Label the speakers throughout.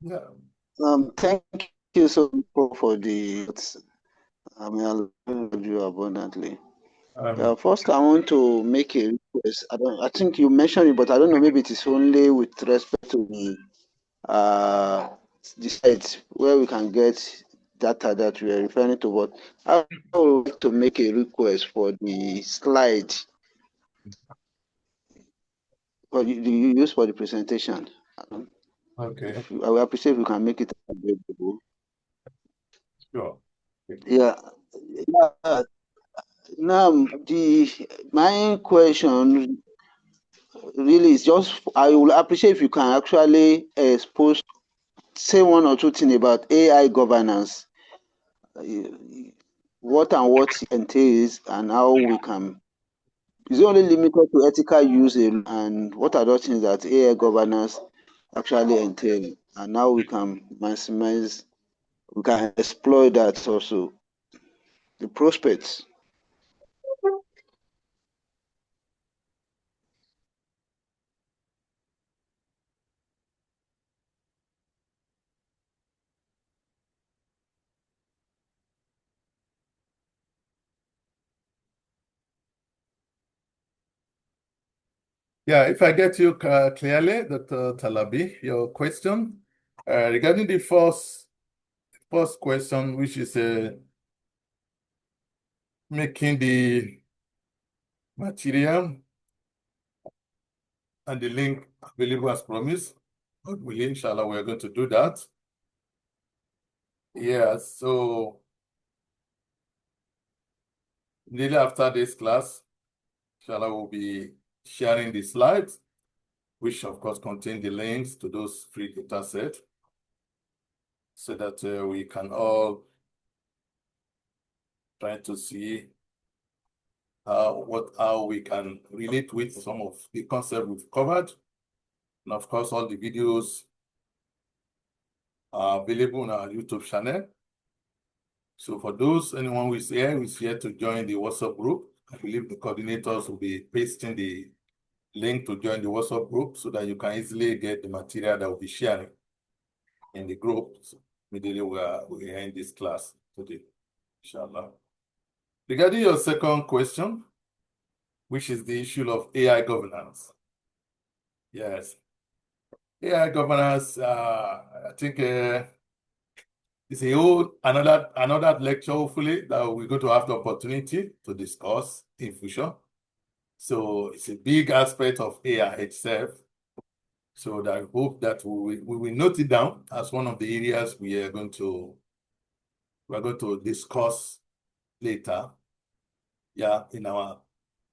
Speaker 1: Yeah.
Speaker 2: Thank you so much for the. I mean, I love you abundantly. First, I want to make a request. I think you mentioned it, but I don't know. Maybe it is only with respect to the sites where we can get data that we are referring to. But I would like to make a request for the slide for you use for the presentation.
Speaker 1: Okay.
Speaker 2: I will appreciate if you can make it available.
Speaker 1: Sure.
Speaker 2: Yeah. Yeah. Now, my question really is just I will appreciate if you can actually expose, say one or two things about AI governance, uh, what and what it entails, and how we can. Is it only limited to ethical use, and what are those things that AI governance actually entail, and how we can maximize, we can exploit that also, the prospects.
Speaker 1: Yeah, if I get you clearly, Dr. Talabi, your question regarding the first question, which is making the material and the link available as promised. Hopefully, inshallah, we're going to do that. Yeah, so immediately after this class, inshallah, we'll be sharing the slides, which of course contain the links to those free data sets, so that we can all try to see how we can relate with some of the concepts we've covered. And of course, all the videos are available on our YouTube channel. So for anyone who is here to join the WhatsApp group, I believe the coordinators will be pasting the link to join the WhatsApp group so that you can easily get the material that we'll be sharing in the group. So immediately we are in this class today, inshallah. Regarding your second question, which is the issue of AI governance. Yes. AI governance, I think it's a whole another lecture, hopefully, that we're going to have the opportunity to discuss in future. So it's a big aspect of AI itself. So that I hope that we will note it down as one of the areas we're going to discuss later. Yeah, in our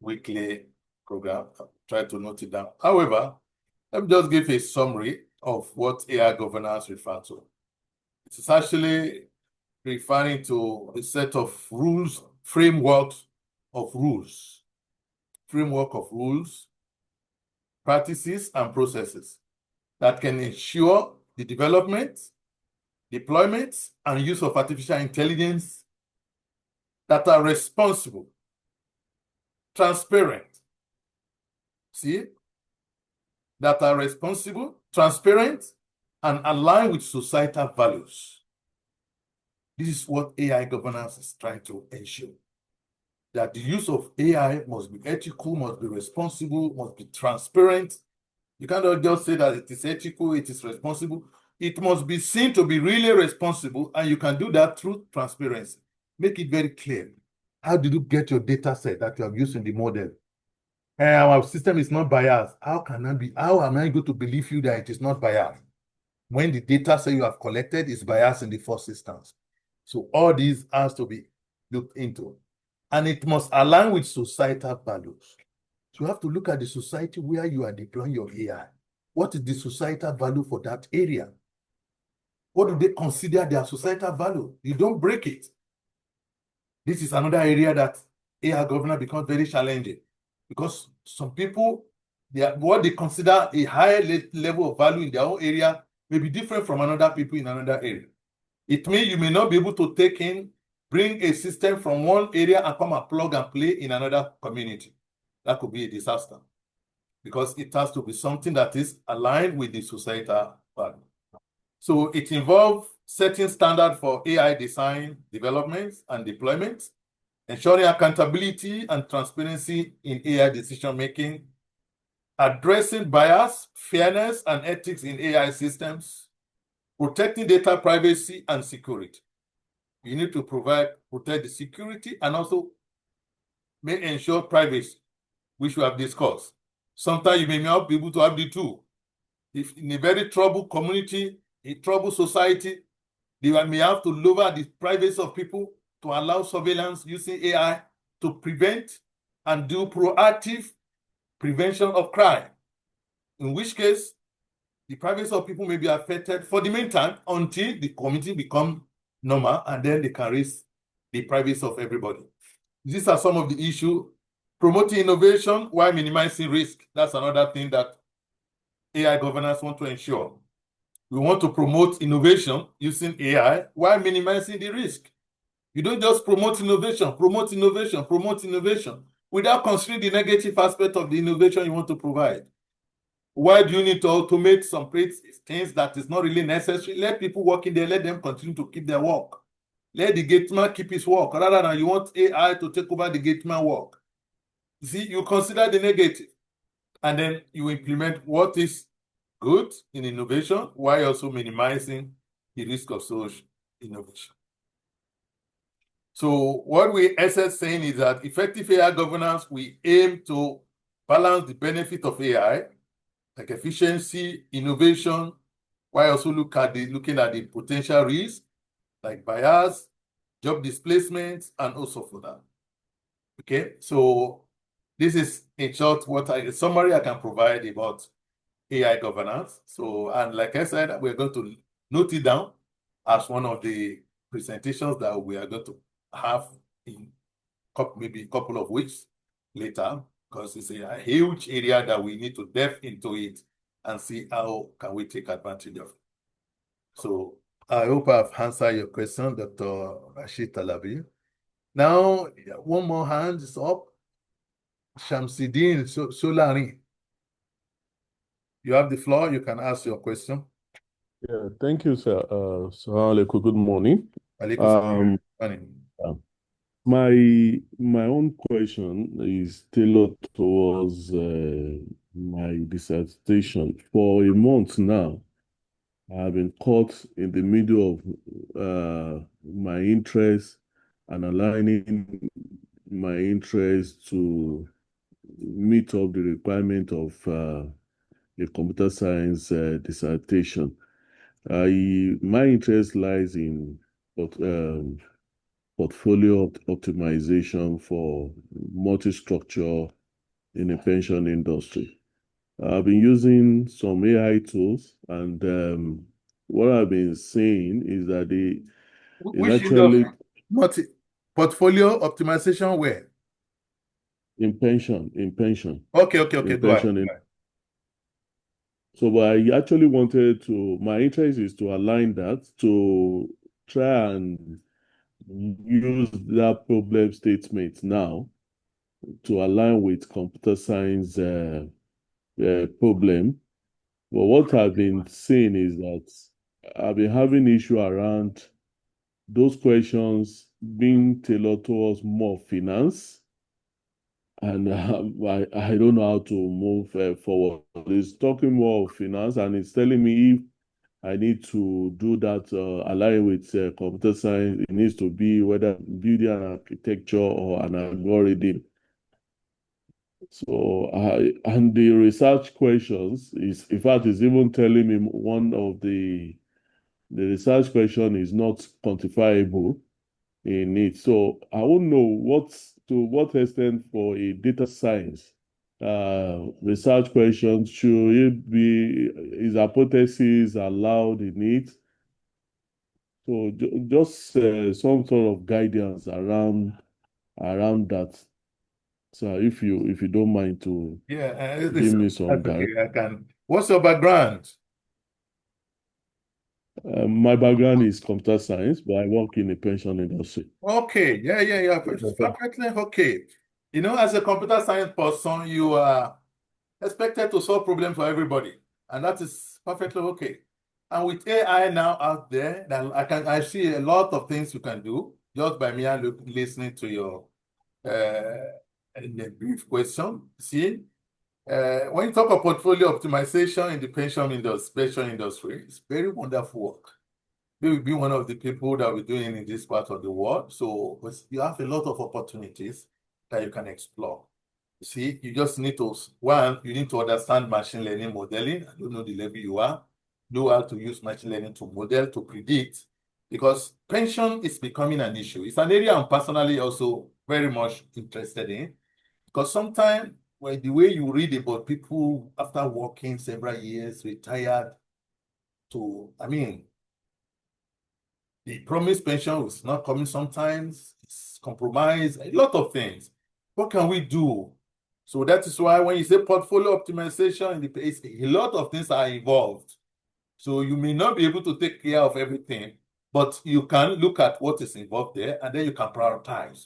Speaker 1: weekly program. Try to note it down. However, let me just give a summary of what AI governance refers to. It is actually referring to a set of rules, framework of rules, practices, and processes that can ensure the development, deployment, and use of artificial intelligence that are responsible, transparent, and aligned with societal values. This is what AI governance is trying to ensure. That the use of AI must be ethical, must be responsible, must be transparent. You cannot just say that it is ethical, it is responsible. It must be seen to be really responsible, and you can do that through transparency. Make it very clear. How did you get your data set that you have used in the model? Our system is not biased. How am I going to believe you that it is not biased when the data set you have collected is biased in the first instance? So all these has to be looked into. And it must align with societal values. So you have to look at the society where you are deploying your AI. What is the societal value for that area? What do they consider their societal value? You don't break it. This is another area that AI governance becomes very challenging because some people, what they consider a higher level of value in their own area may be different from another people in another area. It means you may not be able to bring a system from one area and come and plug and play in another community. That could be a disaster because it has to be something that is aligned with the societal value. So it involves setting standards for AI design, development, and deployment, ensuring accountability and transparency in AI decision-making, addressing bias, fairness, and ethics in AI systems, protecting data privacy and security. You need to protect the security and also may ensure privacy, which we have discussed. Sometimes you may not be able to have the two. If in a very troubled community, a troubled society, they may have to lower the privacy of people to allow surveillance using AI to prevent and do proactive prevention of crime. In which case, the privacy of people may be affected for the meantime until the community becomes normal, and then they can raise the privacy of everybody. These are some of the issues. Promoting innovation while minimizing risk. That's another thing that AI governance want to ensure. We want to promote innovation using AI while minimizing the risk. You don't just promote innovation without considering the negative aspect of the innovation you want to provide. Why do you need to automate some things that is not really necessary? Let people work in there, let them continue to keep their work. Let the gateman keep his work, rather than you want AI to take over the gateman work. See, you consider the negative, and then you implement what is good in innovation while also minimizing the risk of social innovation. So what we essentially saying is that effective AI governance, we aim to balance the benefit of AI, like efficiency, innovation, while also looking at the potential risk, like bias, job displacement, and also for that. Okay, so this is in short a summary I can provide about AI governance. So, and like I said, we're going to note it down as one of the presentations that we are going to have in maybe a couple of weeks later, because it's a huge area that we need to delve into it and see how can we take advantage of it. So I hope I've answered your question, Dr. Rashid Talabi. Now, one more hand is up. Shamsidin Solari. You have the floor. You can ask your question.
Speaker 3: Yeah, thank you, sir. Assalamu alaikum. Good morning.
Speaker 1: Alaikum.
Speaker 3: My own question is tailored towards my dissertation. For a month now, I've been caught in the middle of my interest and aligning my interest to meet up the requirement of a computer science dissertation. My interest lies in portfolio optimization for multi-structure in the pension industry. I've been using some AI tools, and what I've been seeing is that
Speaker 1: portfolio optimization where?
Speaker 3: In pension.
Speaker 1: Okay. Go ahead.
Speaker 3: So I actually wanted to, my interest is to align that, to try and use that problem statement now to align with computer science problem. But what I've been seeing is that I've been having issue around those questions being tailored towards more finance. And I don't know how to move forward. It's talking more of finance, and it's telling me if I need to do that align with computer science, it needs to be whether building an architecture or an algorithm. So and the research questions is, in fact, is even telling me one of the research question is not quantifiable in it. So I won't know to what extent for a data science research question should it be, is hypothesis allowed in it? So just some sort of guidance around that. So if you don't mind to give me some guidance.
Speaker 1: Okay, I can. What's your background?
Speaker 3: My background is computer science, but I work in the pension industry.
Speaker 1: Okay, yeah. Perfectly okay. You know, as a computer science person, you are expected to solve problems for everybody, and that is perfectly okay. And with AI now out there, that I see a lot of things you can do just by me listening to your brief question. See, when you talk of portfolio optimization in the pension industry, it's very wonderful work. You will be one of the people that we're doing in this part of the world. So you have a lot of opportunities that you can explore. See, you just need to, you need to understand machine learning modeling. I don't know the level you are. Know how to use machine learning to model, to predict, because pension is becoming an issue. It's an area I'm personally also very much interested in, because sometimes the way you read about people after working several years, retired, the promised pension is not coming sometimes, it's compromised, a lot of things. What can we do? So that is why when you say portfolio optimization, a lot of things are involved. So you may not be able to take care of everything, but you can look at what is involved there, and then you can prioritize.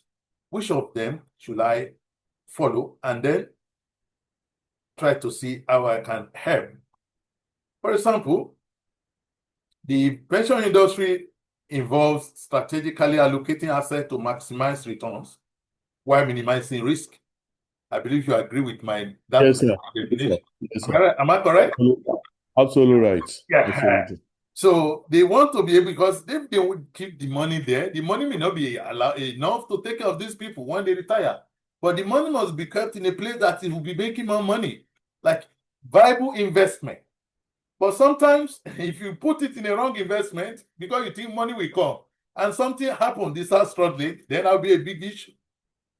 Speaker 1: Which of them should I follow? And then try to see how I can help. For example, the pension industry involves strategically allocating assets to maximize returns while minimizing risk. I believe you agree with that.
Speaker 3: Yes, sir. Yes, sir.
Speaker 1: Am I correct?
Speaker 3: Absolutely right.
Speaker 1: Yeah.
Speaker 3: Absolutely.
Speaker 1: So they want to be able, because if they would keep the money there, the money may not be enough to take care of these people when they retire. But the money must be kept in a place that it will be making more money, like viable investment. But sometimes, if you put it in a wrong investment because you think money will come, and something happens, they start struggling, then that'll be a big issue.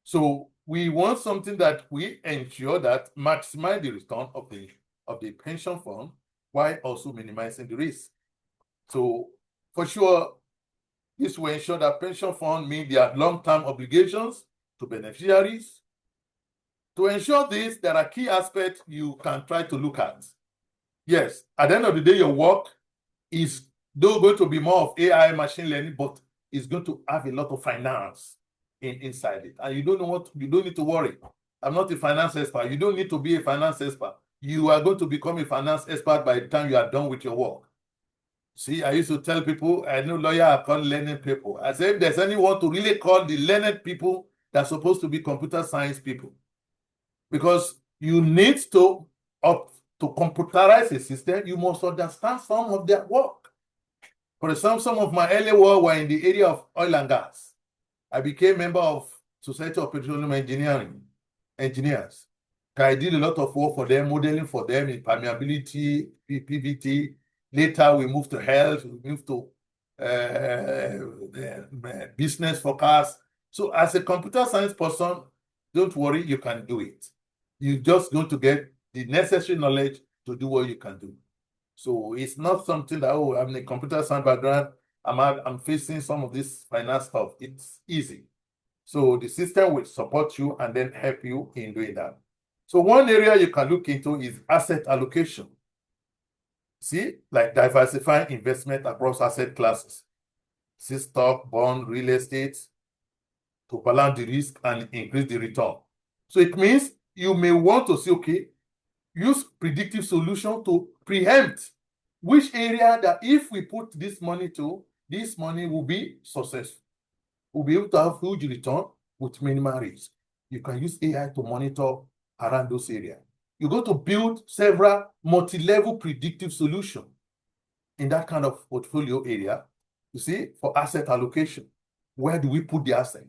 Speaker 1: So we want something that we ensure that maximize the return of the pension fund while also minimizing the risk. So for sure, this will ensure that pension fund meet their long-term obligations to beneficiaries. To ensure this, there are key aspects you can try to look at. Yes, at the end of the day, your work is though going to be more of AI machine learning, but it's going to have a lot of finance inside it. And you don't need to worry. I'm not a finance expert. You don't need to be a finance expert. You are going to become a finance expert by the time you are done with your work. See, I used to tell people, I know lawyers are called learned people. I say, if there's anyone to really call the learned people, they're supposed to be computer science people. Because you need to computerize a system, you must understand some of their work. For example, some of my early work were in the area of oil and gas. I became a member of Society of Petroleum Engineers. I did a lot of work for them, modeling for them in permeability, PVT. Later, we moved to health, we moved to business forecast. So as a computer science person, don't worry, you can do it. You're just going to get the necessary knowledge to do what you can do. So it's not something that, oh, I'm in a computer science background, I'm facing some of this finance stuff. It's easy. So the system will support you and then help you in doing that. So one area you can look into is asset allocation. See, like diversifying investment across asset classes. See, stock, bond, real estate, to balance the risk and increase the return. So it means you may want to say, okay, use predictive solution to preempt which area that if we put this money to, this money will be successful. We'll be able to have huge return with minimal risk. You can use AI to monitor around those areas. You're going to build several multi-level predictive solutions in that kind of portfolio area, you see, for asset allocation. Where do we put the asset?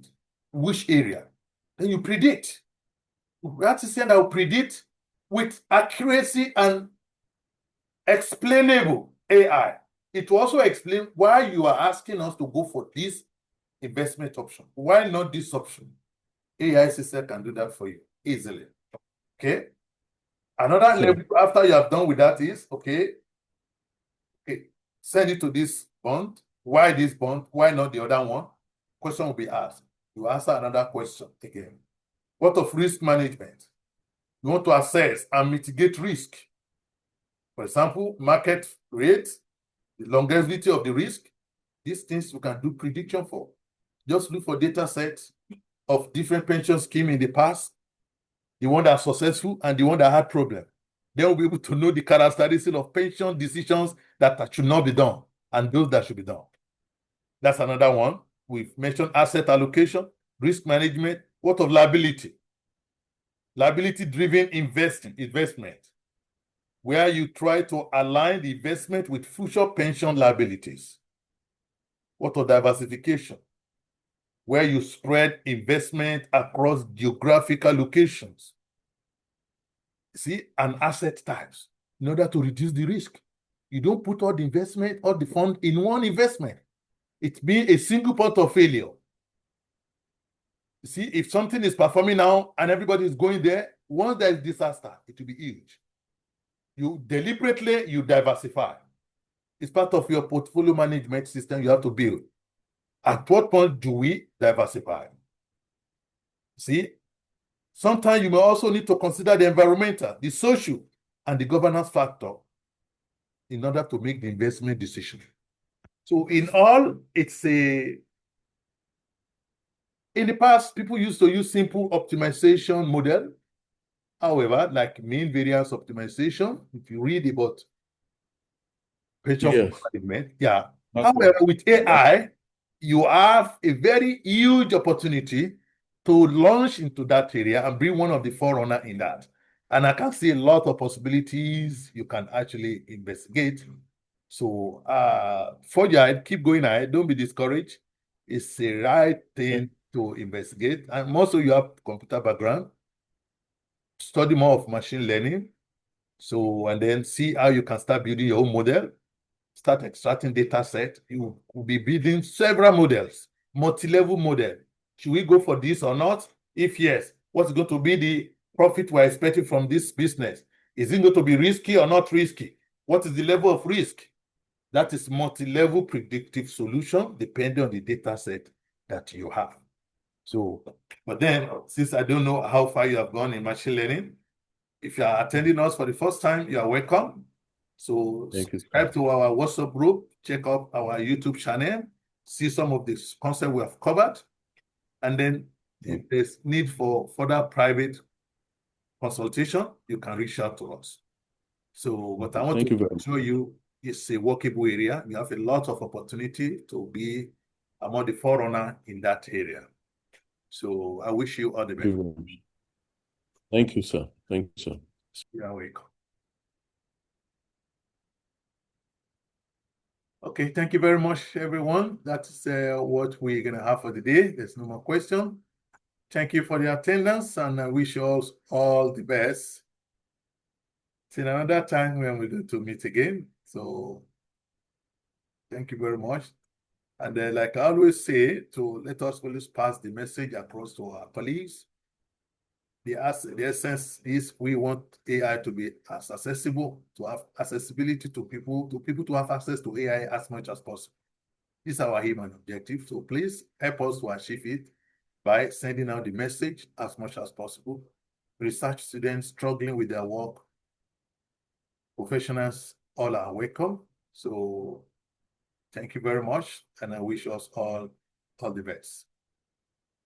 Speaker 1: Which area? Then you predict. That is saying that will predict with accuracy and explainable AI. It will also explain why you are asking us to go for this investment option. Why not this option? AI system can do that for you easily. Okay. Another level after you have done with that is, okay, send it to this bond. Why this bond? Why not the other one? Question will be asked. You answer another question again. What of risk management? You want to assess and mitigate risk. For example, market rate, the longevity of the risk. These things you can do prediction for. Just look for data sets of different pension schemes in the past, the one that are successful and the one that had problem. Then we'll be able to know the characteristics of pension decisions that should not be done and those that should be done. That's another one. We've mentioned asset allocation, risk management. What of liability? Liability-driven investment, where you try to align the investment with future pension liabilities. What of diversification? Where you spread investment across geographical locations. See, and asset types in order to reduce the risk. You don't put all the investment, all the fund in one investment. It's being a single point of failure. See, if something is performing now and everybody is going there, once there is disaster, it will be huge. You deliberately, you diversify. It's part of your portfolio management system you have to build. At what point do we diversify? See, sometimes you may also need to consider the environmental, the social, and the governance factor in order to make the investment decision. So in all, it's a... In the past, people used to use simple optimization model. However, like mean variance optimization, if you read about pension management, yeah. However, with AI, you have a very huge opportunity to launch into that area and be one of the forerunner in that. And I can see a lot of possibilities you can actually investigate. So forge ahead, keep going ahead, don't be discouraged. It's the right thing to investigate. And also you have computer background, study more of machine learning. So, and then see how you can start building your own model, start extracting data set. You will be building several models, multi-level model. Should we go for this or not? If yes, what's going to be the profit we're expecting from this business? Is it going to be risky or not risky? What is the level of risk? That is multi-level predictive solution depending on the data set that you have. So, but then, since I don't know how far you have gone in machine learning, if you are attending us for the first time, you are welcome. So subscribe to our WhatsApp group, check out our YouTube channel, see some of the concepts we have covered. And then if there's need for further private consultation, you can reach out to us. So, but I want to show you it's a workable area. We have a lot of opportunity to be among the forerunner in that area. So I wish you all the best.
Speaker 3: Thank you, sir. Thank you, sir.
Speaker 1: You're welcome. Okay, thank you very much, everyone. That's what we're going to have for the day. There's no more question. Thank you for the attendance, and I wish you all the best. Till another time when we're going to meet again. So thank you very much. And like I always say, to let us always pass the message across to our colleagues. The essence is we want AI to be as accessible, to have accessibility to people to have access to AI as much as possible. This is our aim and objective. So please help us to achieve it by sending out the message as much as possible. Research students struggling with their work, professionals, all are welcome. So thank you very much, and I wish us all the best.